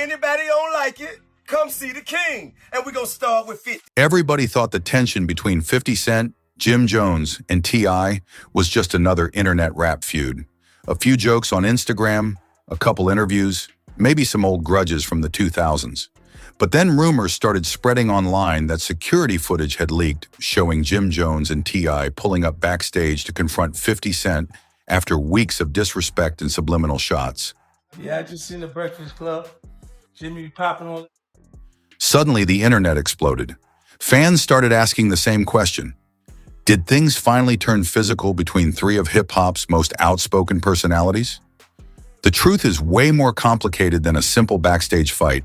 anybody don't like it, come see the king. And we're gonna start with 50. Everybody thought the tension between 50 Cent, Jim Jones, and T.I. was just another internet rap feud. A few jokes on Instagram, a couple interviews, maybe some old grudges from the 2000s. But then rumors started spreading online that security footage had leaked showing Jim Jones and T.I. pulling up backstage to confront 50 Cent after weeks of disrespect and subliminal shots. Yeah, I just seen the Breakfast Club. Jimmy popping on. Suddenly, the internet exploded. Fans started asking the same question. Did things finally turn physical between three of hip-hop's most outspoken personalities? The truth is way more complicated than a simple backstage fight.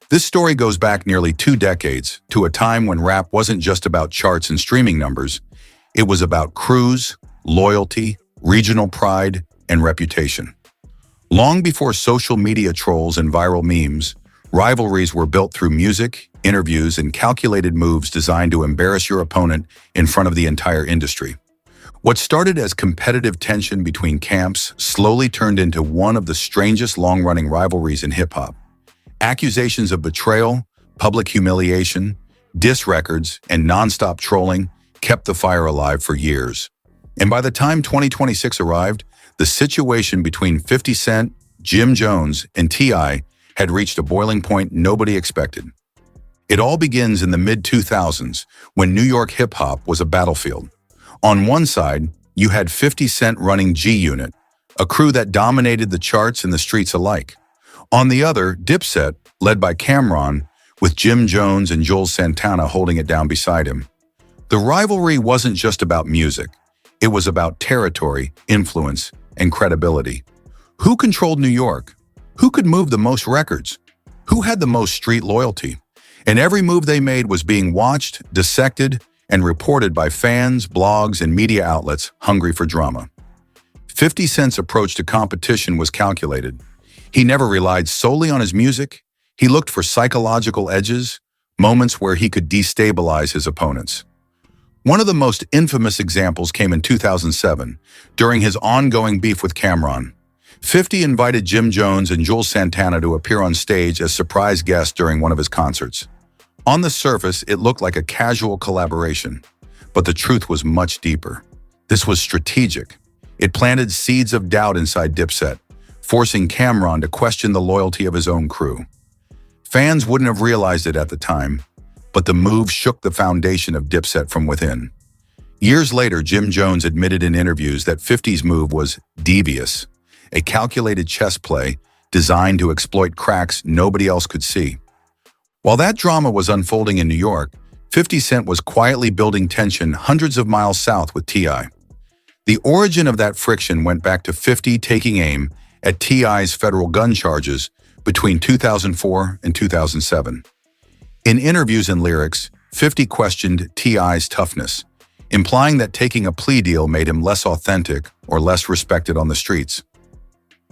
This story goes back nearly 2 decades to a time when rap wasn't just about charts and streaming numbers. It was about crews, loyalty, regional pride, and reputation. Long before social media trolls and viral memes, rivalries were built through music, interviews, and calculated moves designed to embarrass your opponent in front of the entire industry. What started as competitive tension between camps slowly turned into one of the strangest long-running rivalries in hip-hop. Accusations of betrayal, public humiliation, diss records, and non-stop trolling kept the fire alive for years. And by the time 2026 arrived, the situation between 50 Cent, Jim Jones, and T.I. had reached a boiling point nobody expected. It all begins in the mid-2000s, when New York hip-hop was a battlefield. On one side, you had 50 Cent running G-Unit, a crew that dominated the charts and the streets alike. On the other, Dipset, led by Cameron, with Jim Jones and Jules Santana holding it down beside him. The rivalry wasn't just about music. It was about territory, influence, and credibility. Who controlled New York? Who could move the most records? Who had the most street loyalty? And every move they made was being watched, dissected, and reported by fans, blogs, and media outlets hungry for drama. 50 Cent's approach to competition was calculated. He never relied solely on his music. He looked for psychological edges, moments where he could destabilize his opponents. One of the most infamous examples came in 2007, during his ongoing beef with Cameron. 50 invited Jim Jones and Jules Santana to appear on stage as surprise guests during one of his concerts. On the surface, it looked like a casual collaboration, but the truth was much deeper. This was strategic. It planted seeds of doubt inside Dipset, forcing Cameron to question the loyalty of his own crew. Fans wouldn't have realized it at the time, but the move shook the foundation of Dipset from within. Years later, Jim Jones admitted in interviews that 50's move was devious, a calculated chess play designed to exploit cracks nobody else could see. While that drama was unfolding in New York, 50 Cent was quietly building tension hundreds of miles south with T.I. The origin of that friction went back to 50 taking aim at T.I.'s federal gun charges between 2004 and 2007. In interviews and lyrics, 50 questioned T.I.'s toughness, implying that taking a plea deal made him less authentic or less respected on the streets.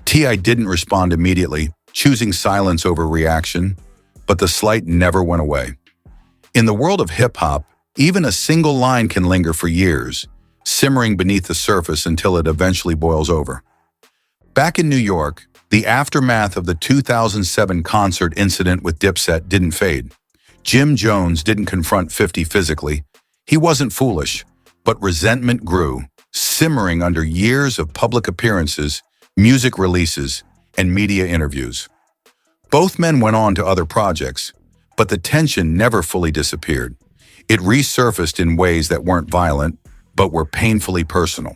T.I. didn't respond immediately, choosing silence over reaction, but the slight never went away. In the world of hip-hop, even a single line can linger for years, simmering beneath the surface until it eventually boils over. Back in New York, the aftermath of the 2007 concert incident with Dipset didn't fade. Jim Jones didn't confront 50 physically. He wasn't foolish, but resentment grew, simmering under years of public appearances, music releases, and media interviews. Both men went on to other projects, but the tension never fully disappeared. It resurfaced in ways that weren't violent, but were painfully personal.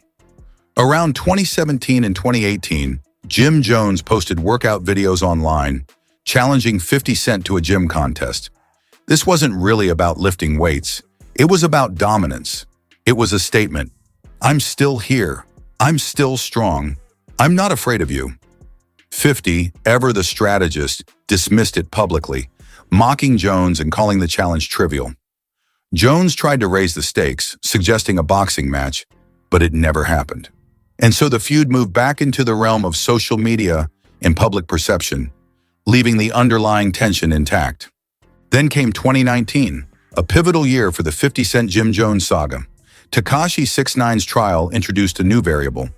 Around 2017 and 2018, Jim Jones posted workout videos online, challenging 50 Cent to a gym contest. This wasn't really about lifting weights. It was about dominance. It was a statement. I'm still here. I'm still strong. I'm not afraid of you. 50, ever the strategist, dismissed it publicly, mocking Jones and calling the challenge trivial. Jones tried to raise the stakes, suggesting a boxing match, but it never happened. And so the feud moved back into the realm of social media and public perception, leaving the underlying tension intact. Then came 2019, a pivotal year for the 50 Cent Jim Jones saga. Tekashi 6ix9ine's trial introduced a new variable.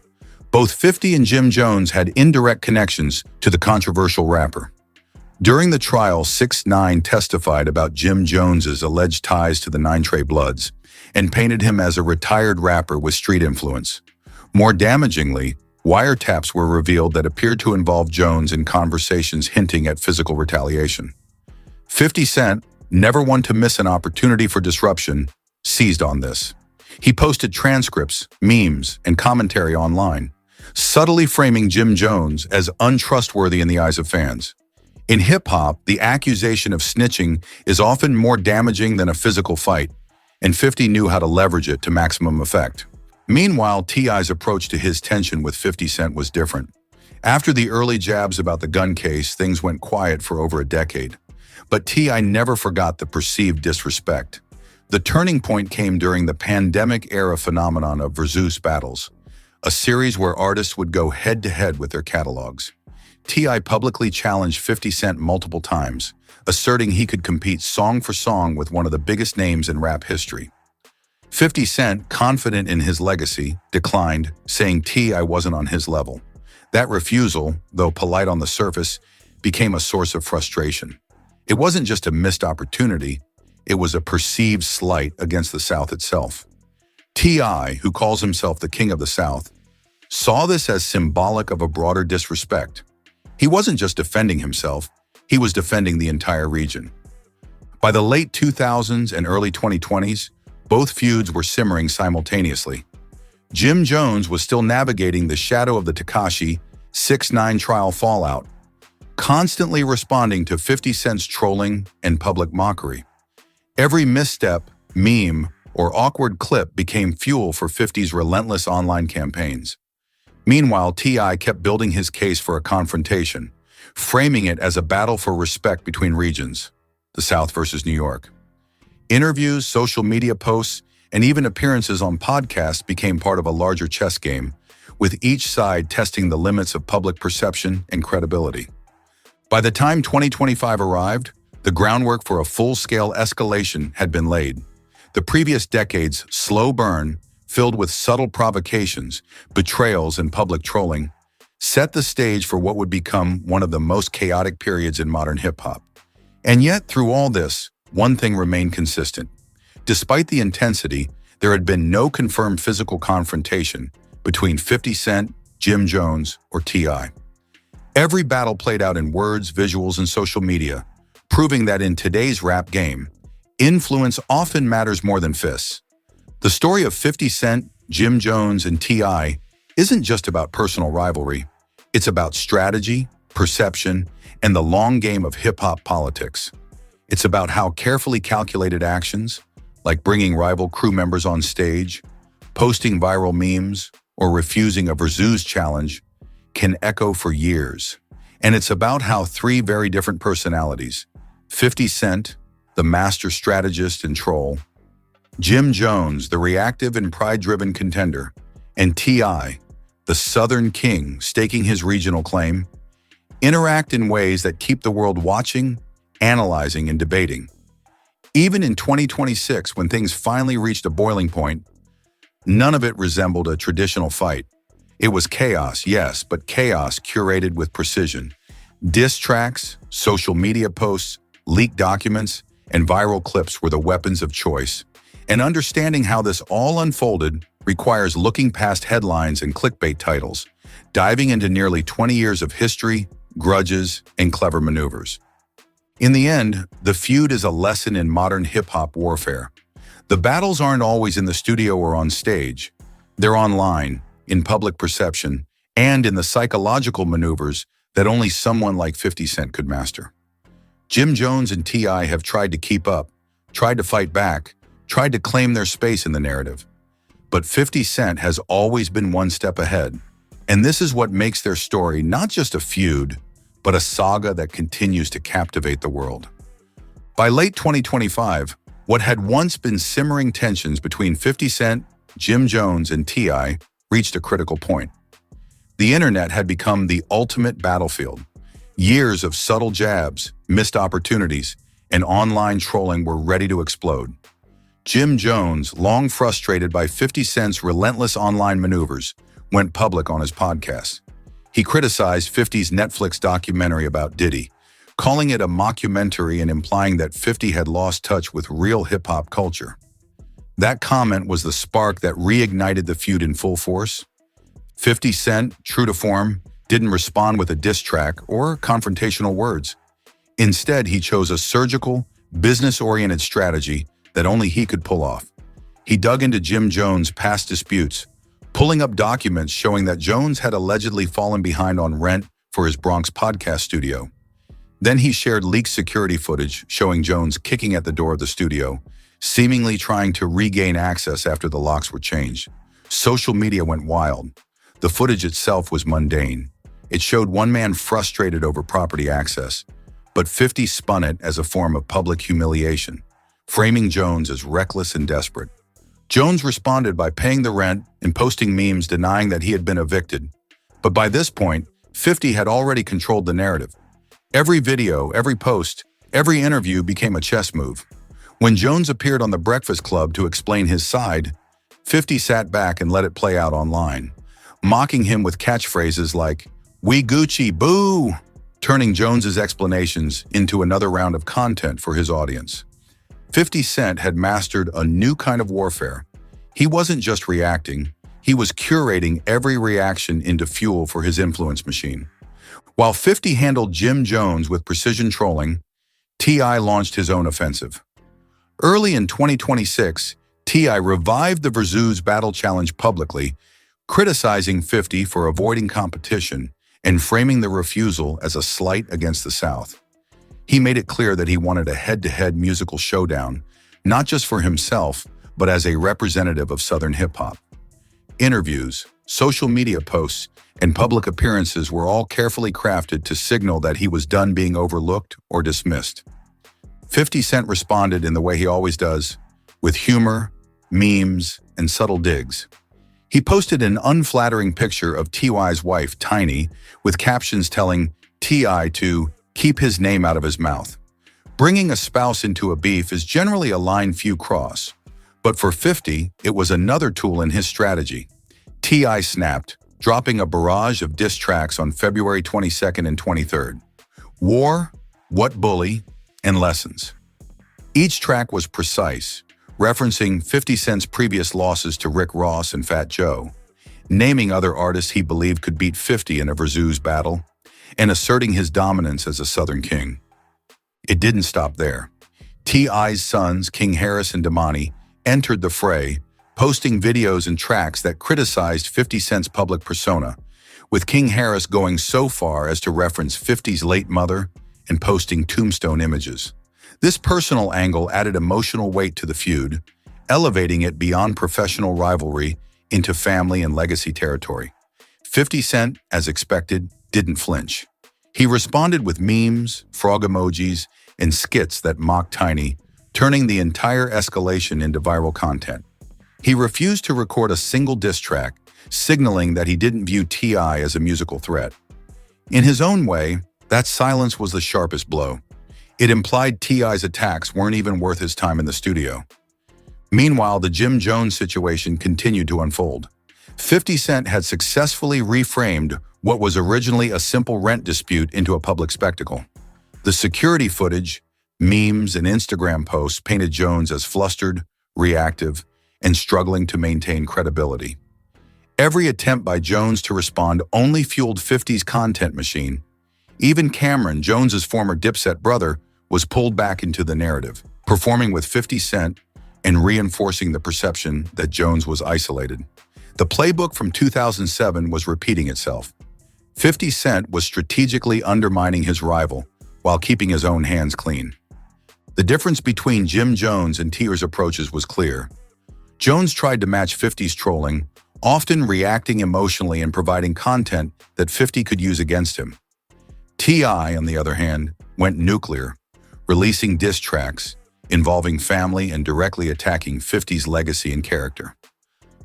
Both 50 and Jim Jones had indirect connections to the controversial rapper. During the trial, 6ix9ine testified about Jim Jones's alleged ties to the Nine Trey Bloods and painted him as a retired rapper with street influence. More damagingly, wiretaps were revealed that appeared to involve Jones in conversations hinting at physical retaliation. 50 Cent, never one to miss an opportunity for disruption, seized on this. He posted transcripts, memes, and commentary online, subtly framing Jim Jones as untrustworthy in the eyes of fans. In hip-hop, the accusation of snitching is often more damaging than a physical fight, and 50 knew how to leverage it to maximum effect. Meanwhile, T.I.'s approach to his tension with 50 Cent was different. After the early jabs about the gun case, things went quiet for over a decade. But T.I. never forgot the perceived disrespect. The turning point came during the pandemic-era phenomenon of versus battles, a series where artists would go head-to-head with their catalogs. T.I. publicly challenged 50 Cent multiple times, asserting he could compete song for song with one of the biggest names in rap history. 50 Cent, confident in his legacy, declined, saying T.I. wasn't on his level. That refusal, though polite on the surface, became a source of frustration. It wasn't just a missed opportunity, it was a perceived slight against the South itself. T.I., who calls himself the King of the South, saw this as symbolic of a broader disrespect. He wasn't just defending himself, he was defending the entire region. By the late 2000s and early 2020s, both feuds were simmering simultaneously. Jim Jones was still navigating the shadow of the Tekashi 6ix9ine trial fallout, constantly responding to 50 Cent's trolling and public mockery. Every misstep, meme, or awkward clip became fuel for 50's relentless online campaigns. Meanwhile, T.I. kept building his case for a confrontation, framing it as a battle for respect between regions, the South versus New York. Interviews, social media posts, and even appearances on podcasts became part of a larger chess game, with each side testing the limits of public perception and credibility. By the time 2025 arrived, the groundwork for a full-scale escalation had been laid. The previous decade's slow burn, filled with subtle provocations, betrayals, and public trolling, set the stage for what would become one of the most chaotic periods in modern hip-hop. And yet, through all this, one thing remained consistent. Despite the intensity, there had been no confirmed physical confrontation between 50 Cent, Jim Jones, or T.I. Every battle played out in words, visuals, and social media, proving that in today's rap game, influence often matters more than fists. The story of 50 Cent, Jim Jones, and T.I. isn't just about personal rivalry. It's about strategy, perception, and the long game of hip-hop politics. It's about how carefully calculated actions, like bringing rival crew members on stage, posting viral memes, or refusing a versus challenge, can echo for years. And it's about how three very different personalities, 50 Cent, the master strategist and troll, Jim Jones, the reactive and pride-driven contender, and T.I., the Southern King staking his regional claim, interact in ways that keep the world watching, analyzing, and debating. Even in 2026, when things finally reached a boiling point, none of it resembled a traditional fight. It was chaos, yes, but chaos curated with precision. Diss tracks, social media posts, leaked documents, and viral clips were the weapons of choice. And understanding how this all unfolded requires looking past headlines and clickbait titles, diving into nearly 20 years of history, grudges, and clever maneuvers. In the end, the feud is a lesson in modern hip-hop warfare. The battles aren't always in the studio or on stage. They're online, in public perception, and in the psychological maneuvers that only someone like 50 Cent could master. Jim Jones and T.I. have tried to keep up, tried to fight back, tried to claim their space in the narrative. But 50 Cent has always been one step ahead. And this is what makes their story not just a feud, but a saga that continues to captivate the world. By late 2025, what had once been simmering tensions between 50 Cent, Jim Jones, and T.I. reached a critical point. The internet had become the ultimate battlefield. Years of subtle jabs, missed opportunities, and online trolling were ready to explode. Jim Jones, long frustrated by 50 Cent's relentless online maneuvers, went public on his podcast. He criticized 50's Netflix documentary about Diddy, calling it a mockumentary and implying that 50 had lost touch with real hip-hop culture. That comment was the spark that reignited the feud in full force. 50 Cent, true to form, didn't respond with a diss track or confrontational words. Instead, he chose a surgical, business-oriented strategy that only he could pull off. He dug into Jim Jones' past disputes, pulling up documents showing that Jones had allegedly fallen behind on rent for his Bronx podcast studio. Then he shared leaked security footage showing Jones kicking at the door of the studio, seemingly trying to regain access after the locks were changed. Social media went wild. The footage itself was mundane. It showed one man frustrated over property access, but 50 spun it as a form of public humiliation, framing Jones as reckless and desperate. Jones responded by paying the rent and posting memes denying that he had been evicted. But by this point, 50 had already controlled the narrative. Every video, every post, every interview became a chess move. When Jones appeared on The Breakfast Club to explain his side, 50 sat back and let it play out online, mocking him with catchphrases like, "We Gucci, boo!" turning Jones's explanations into another round of content for his audience. 50 Cent had mastered a new kind of warfare. He wasn't just reacting, he was curating every reaction into fuel for his influence machine. While 50 handled Jim Jones with precision trolling, T.I. launched his own offensive. Early in 2026, T.I. revived the Versus Battle Challenge publicly, criticizing 50 for avoiding competition and framing the refusal as a slight against the South. He made it clear that he wanted a head-to-head musical showdown, not just for himself, but as a representative of Southern hip-hop. Interviews, social media posts, and public appearances were all carefully crafted to signal that he was done being overlooked or dismissed. 50 Cent responded in the way he always does, with humor, memes, and subtle digs. He posted an unflattering picture of T.Y.'s wife, Tiny, with captions telling T.I. to keep his name out of his mouth. Bringing a spouse into a beef is generally a line few cross, but for 50, it was another tool in his strategy. T.I. snapped, dropping a barrage of diss tracks on February 22nd and 23rd. War, What Bully, and Lessons. Each track was precise, referencing 50 Cent's previous losses to Rick Ross and Fat Joe, naming other artists he believed could beat 50 in a Versus battle, and asserting his dominance as a Southern king. It didn't stop there. T.I.'s sons, King Harris and Damani, entered the fray, posting videos and tracks that criticized 50 Cent's public persona, with King Harris going so far as to reference 50's late mother and posting tombstone images. This personal angle added emotional weight to the feud, elevating it beyond professional rivalry into family and legacy territory. 50 Cent, as expected, didn't flinch. He responded with memes, frog emojis, and skits that mocked Tiny, turning the entire escalation into viral content. He refused to record a single diss track, signaling that he didn't view T.I. as a musical threat. In his own way, that silence was the sharpest blow. It implied T.I.'s attacks weren't even worth his time in the studio. Meanwhile, the Jim Jones situation continued to unfold. 50 Cent had successfully reframed what was originally a simple rent dispute into a public spectacle. The security footage, memes, and Instagram posts painted Jones as flustered, reactive, and struggling to maintain credibility. Every attempt by Jones to respond only fueled 50's content machine. Even Cameron, Jones's former Dipset brother, was pulled back into the narrative, performing with 50 Cent and reinforcing the perception that Jones was isolated. The playbook from 2007 was repeating itself. 50 Cent was strategically undermining his rival while keeping his own hands clean. The difference between Jim Jones and T.I.'s approaches was clear. Jones tried to match 50's trolling, often reacting emotionally and providing content that 50 could use against him. T.I., on the other hand, went nuclear, releasing diss tracks involving family and directly attacking 50's legacy and character.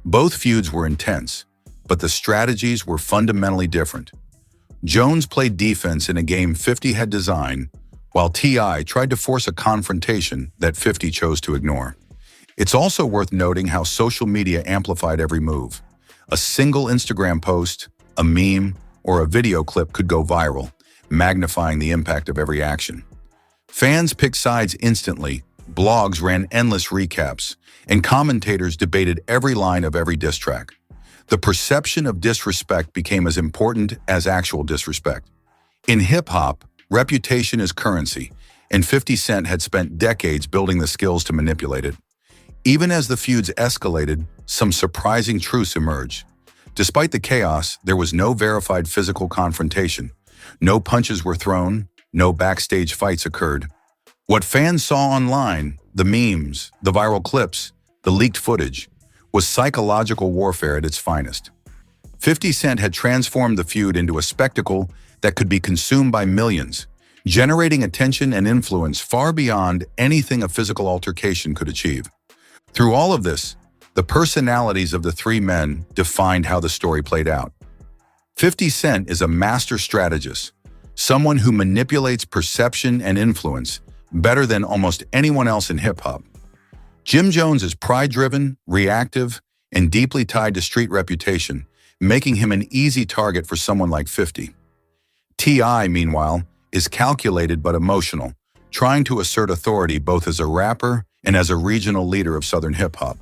Both feuds were intense, but the strategies were fundamentally different. Jones played defense in a game 50 had designed, while T.I. tried to force a confrontation that 50 chose to ignore. It's also worth noting how social media amplified every move. A single Instagram post, a meme, or a video clip could go viral, magnifying the impact of every action. Fans picked sides instantly, blogs ran endless recaps, and commentators debated every line of every diss track. The perception of disrespect became as important as actual disrespect. In hip-hop, reputation is currency, and 50 Cent had spent decades building the skills to manipulate it. Even as the feuds escalated, some surprising truths emerged. Despite the chaos, there was no verified physical confrontation. No punches were thrown, no backstage fights occurred. What fans saw online, the memes, the viral clips, the leaked footage, was psychological warfare at its finest. 50 Cent had transformed the feud into a spectacle that could be consumed by millions, generating attention and influence far beyond anything a physical altercation could achieve. Through all of this, the personalities of the three men defined how the story played out. 50 Cent is a master strategist, someone who manipulates perception and influence better than almost anyone else in hip-hop. Jim Jones is pride-driven, reactive, and deeply tied to street reputation, making him an easy target for someone like 50. T.I., meanwhile, is calculated but emotional, trying to assert authority both as a rapper and as a regional leader of Southern hip-hop.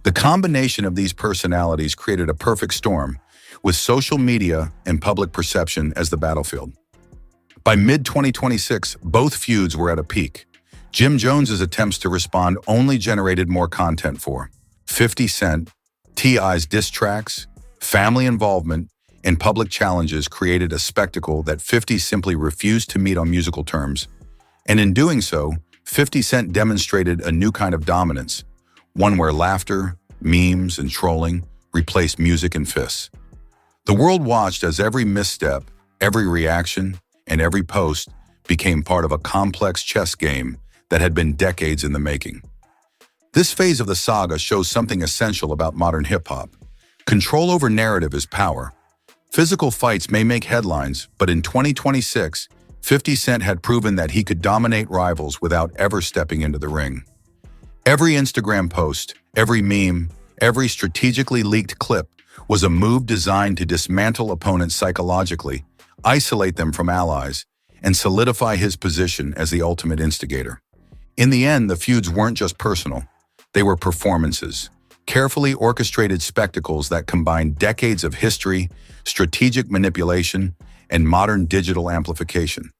The combination of these personalities created a perfect storm, with social media and public perception as the battlefield. By mid-2026, both feuds were at a peak. Jim Jones's attempts to respond only generated more content for 50 Cent. T.I.'s diss tracks, family involvement, and public challenges created a spectacle that 50 simply refused to meet on musical terms. And in doing so, 50 Cent demonstrated a new kind of dominance, one where laughter, memes, and trolling replaced music and fists. The world watched as every misstep, every reaction, and every post became part of a complex chess game that had been decades in the making. This phase of the saga shows something essential about modern hip-hop. Control over narrative is power. Physical fights may make headlines, but in 2026, 50 Cent had proven that he could dominate rivals without ever stepping into the ring. Every Instagram post, every meme, every strategically leaked clip was a move designed to dismantle opponents psychologically, isolate them from allies, and solidify his position as the ultimate instigator. In the end, the feuds weren't just personal. They were performances, carefully orchestrated spectacles that combined decades of history, strategic manipulation, and modern digital amplification.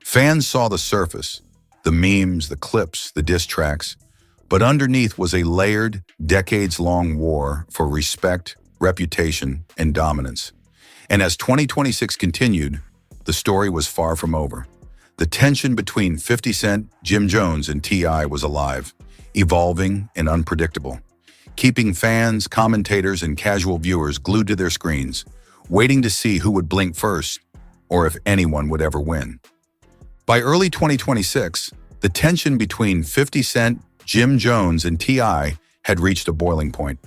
Fans saw the surface, the memes, the clips, the diss tracks, but underneath was a layered, decades-long war for respect, reputation, and dominance. And as 2026 continued, the story was far from over. The tension between 50 Cent, Jim Jones, and T.I. was alive, evolving, and unpredictable, keeping fans, commentators, and casual viewers glued to their screens, waiting to see who would blink first, or if anyone would ever win. By early 2026, the tension between 50 Cent, Jim Jones, and T.I. had reached a boiling point.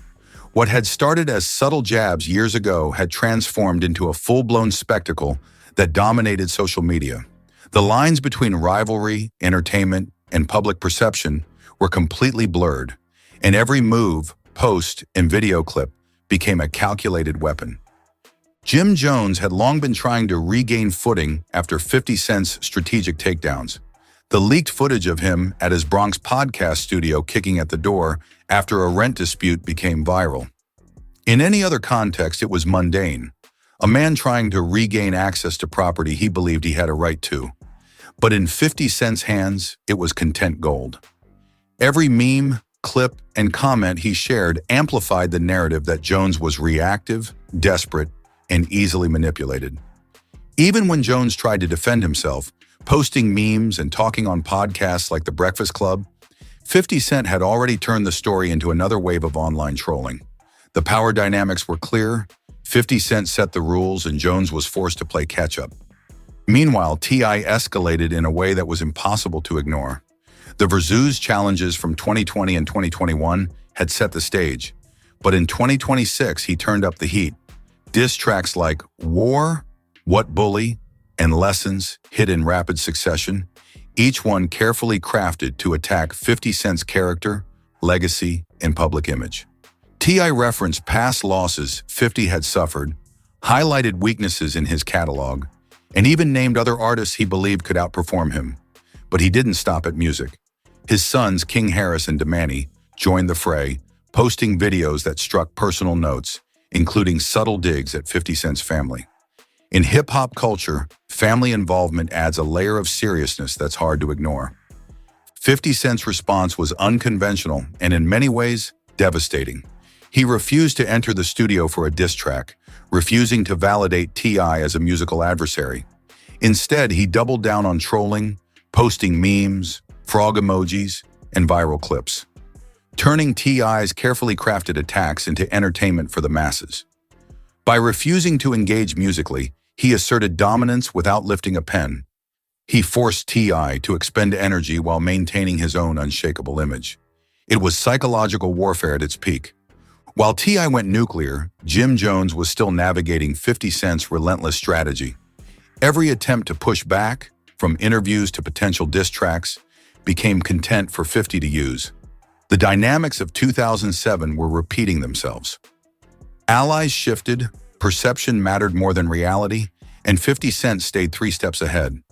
What had started as subtle jabs years ago had transformed into a full-blown spectacle that dominated social media. The lines between rivalry, entertainment, and public perception were completely blurred, and every move, post, and video clip became a calculated weapon. Jim Jones had long been trying to regain footing after 50 Cent's strategic takedowns. The leaked footage of him at his Bronx podcast studio kicking at the door after a rent dispute became viral. In any other context, it was mundane, a man trying to regain access to property he believed he had a right to. But in 50 Cent's hands, it was content gold. Every meme, clip, and comment he shared amplified the narrative that Jones was reactive, desperate, and easily manipulated. Even when Jones tried to defend himself, posting memes and talking on podcasts like The Breakfast Club, 50 Cent had already turned the story into another wave of online trolling. The power dynamics were clear, 50 Cent set the rules, and Jones was forced to play catch-up. Meanwhile, T.I. escalated in a way that was impossible to ignore. The Versus challenges from 2020 and 2021 had set the stage, but in 2026 he turned up the heat. Diss tracks like War, What Bully, and Lessons hit in rapid succession, each one carefully crafted to attack 50 Cent's character, legacy, and public image. T.I. referenced past losses 50 had suffered, highlighted weaknesses in his catalog, and even named other artists he believed could outperform him. But he didn't stop at music. His sons, King Harris and Damani, joined the fray, posting videos that struck personal notes, including subtle digs at 50 Cent's family. In hip-hop culture, family involvement adds a layer of seriousness that's hard to ignore. 50 Cent's response was unconventional and in many ways, devastating. He refused to enter the studio for a diss track, refusing to validate T.I. as a musical adversary. Instead, he doubled down on trolling, posting memes, frog emojis, and viral clips, turning T.I.'s carefully crafted attacks into entertainment for the masses. By refusing to engage musically, he asserted dominance without lifting a pen. He forced T.I. to expend energy while maintaining his own unshakable image. It was psychological warfare at its peak. While T.I. went nuclear, Jim Jones was still navigating 50 Cent's relentless strategy. Every attempt to push back, from interviews to potential diss tracks, became content for 50 to use. The dynamics of 2007 were repeating themselves. Allies shifted, perception mattered more than reality, and 50 Cent stayed 3 steps ahead.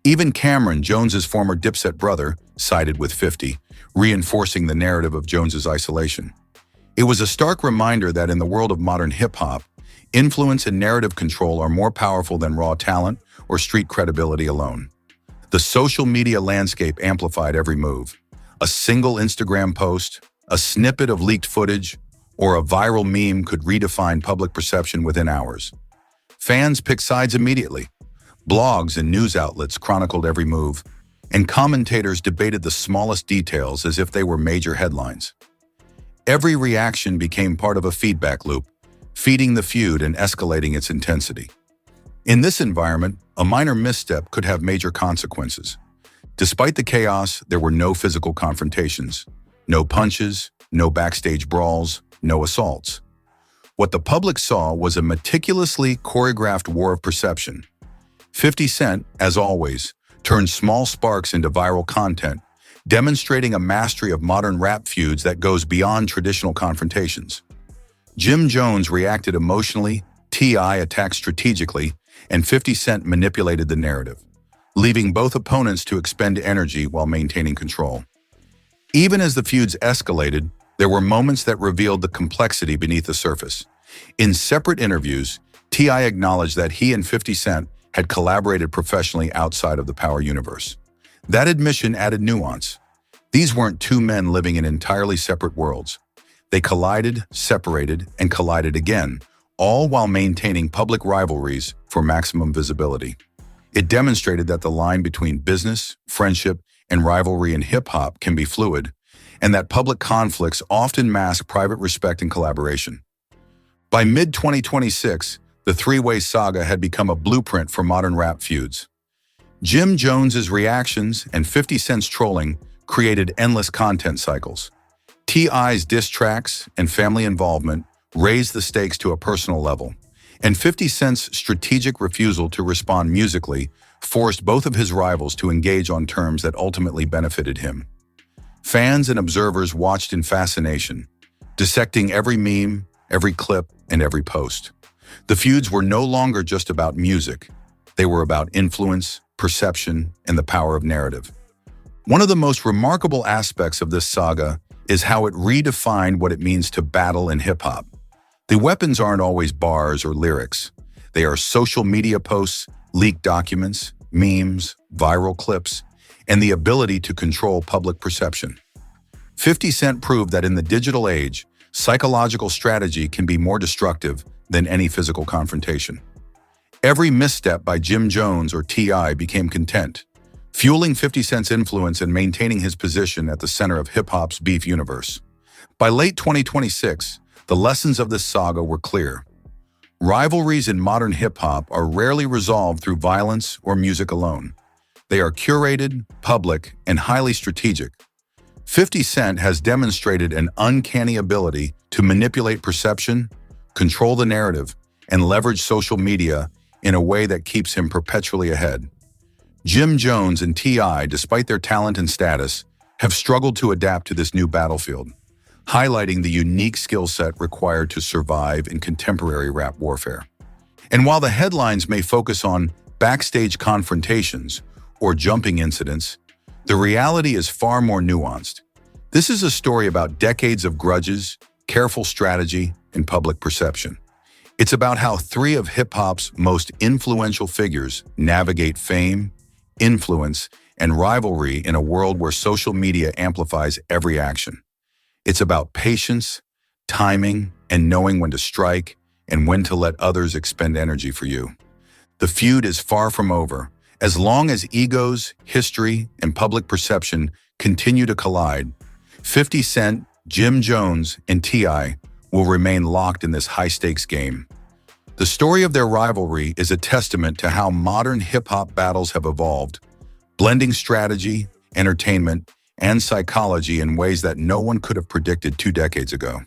Even Cameron, Jones's former Dipset brother, sided with 50, reinforcing the narrative of Jones's isolation. It was a stark reminder that in the world of modern hip-hop, influence and narrative control are more powerful than raw talent or street credibility alone. The social media landscape amplified every move. A single Instagram post, a snippet of leaked footage, or a viral meme could redefine public perception within hours. Fans picked sides immediately. Blogs and news outlets chronicled every move, and commentators debated the smallest details as if they were major headlines. Every reaction became part of a feedback loop, feeding the feud and escalating its intensity. In this environment, a minor misstep could have major consequences. Despite the chaos, there were no physical confrontations, no punches, no backstage brawls, no assaults. What the public saw was a meticulously choreographed war of perception. 50 Cent, as always, turned small sparks into viral content, demonstrating a mastery of modern rap feuds that goes beyond traditional confrontations. Jim Jones reacted emotionally, T.I. attacked strategically, and 50 Cent manipulated the narrative, leaving both opponents to expend energy while maintaining control. Even as the feuds escalated, there were moments that revealed the complexity beneath the surface. In separate interviews, T.I. acknowledged that he and 50 Cent had collaborated professionally outside of the Power universe. That admission added nuance. These weren't two men living in entirely separate worlds. They collided, separated, and collided again, all while maintaining public rivalries for maximum visibility. It demonstrated that the line between business, friendship, and rivalry in hip-hop can be fluid, and that public conflicts often mask private respect and collaboration. By mid-2026, the three-way saga had become a blueprint for modern rap feuds. Jim Jones's reactions and 50 Cent's trolling created endless content cycles. T.I.'s diss tracks and family involvement raised the stakes to a personal level, and 50 Cent's strategic refusal to respond musically forced both of his rivals to engage on terms that ultimately benefited him. Fans and observers watched in fascination, dissecting every meme, every clip, and every post. The feuds were no longer just about music. They were about influence, perception, and the power of narrative. One of the most remarkable aspects of this saga is how it redefined what it means to battle in hip-hop. The weapons aren't always bars or lyrics. They are social media posts, leaked documents, memes, viral clips, and the ability to control public perception. 50 Cent proved that in the digital age, psychological strategy can be more destructive than any physical confrontation. Every misstep by Jim Jones or T.I. became content, fueling 50 Cent's influence and maintaining his position at the center of hip-hop's beef universe. By late 2026, the lessons of this saga were clear. Rivalries in modern hip-hop are rarely resolved through violence or music alone. They are curated, public, and highly strategic. 50 Cent has demonstrated an uncanny ability to manipulate perception, control the narrative, and leverage social media in a way that keeps him perpetually ahead. Jim Jones and T.I., despite their talent and status, have struggled to adapt to this new battlefield, highlighting the unique skill set required to survive in contemporary rap warfare. And while the headlines may focus on backstage confrontations, or jumping incidents, the reality is far more nuanced. This is a story about decades of grudges, careful strategy, and public perception. It's about how three of hip-hop's most influential figures navigate fame, influence, and rivalry in a world where social media amplifies every action. It's about patience, timing, and knowing when to strike and when to let others expend energy for you. The feud is far from over. As long as egos, history, and public perception continue to collide, 50 Cent, Jim Jones, and T.I. will remain locked in this high-stakes game. The story of their rivalry is a testament to how modern hip-hop battles have evolved, blending strategy, entertainment, and psychology in ways that no one could have predicted 2 decades ago.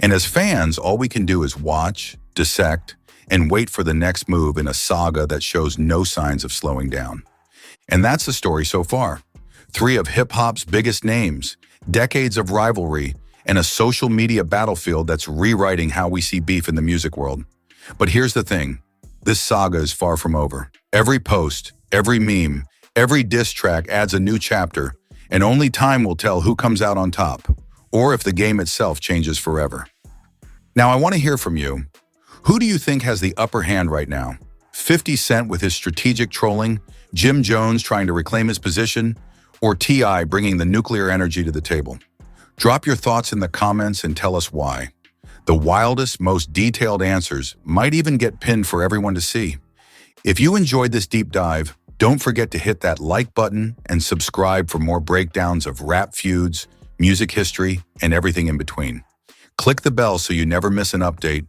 And as fans, all we can do is watch, dissect, and wait for the next move in a saga that shows no signs of slowing down. And that's the story so far. 3 of hip-hop's biggest names, decades of rivalry, and a social media battlefield that's rewriting how we see beef in the music world. But here's the thing, this saga is far from over. Every post, every meme, every diss track adds a new chapter, and only time will tell who comes out on top, or if the game itself changes forever. Now I want to hear from you. Who do you think has the upper hand right now? 50 Cent with his strategic trolling, Jim Jones trying to reclaim his position, or T.I. bringing the nuclear energy to the table? Drop your thoughts in the comments and tell us why. The wildest, most detailed answers might even get pinned for everyone to see. If you enjoyed this deep dive, don't forget to hit that like button and subscribe for more breakdowns of rap feuds, music history, and everything in between. Click the bell so you never miss an update.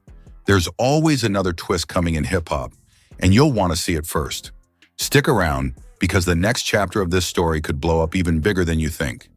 There's always another twist coming in hip-hop, and you'll want to see it first. Stick around, because the next chapter of this story could blow up even bigger than you think.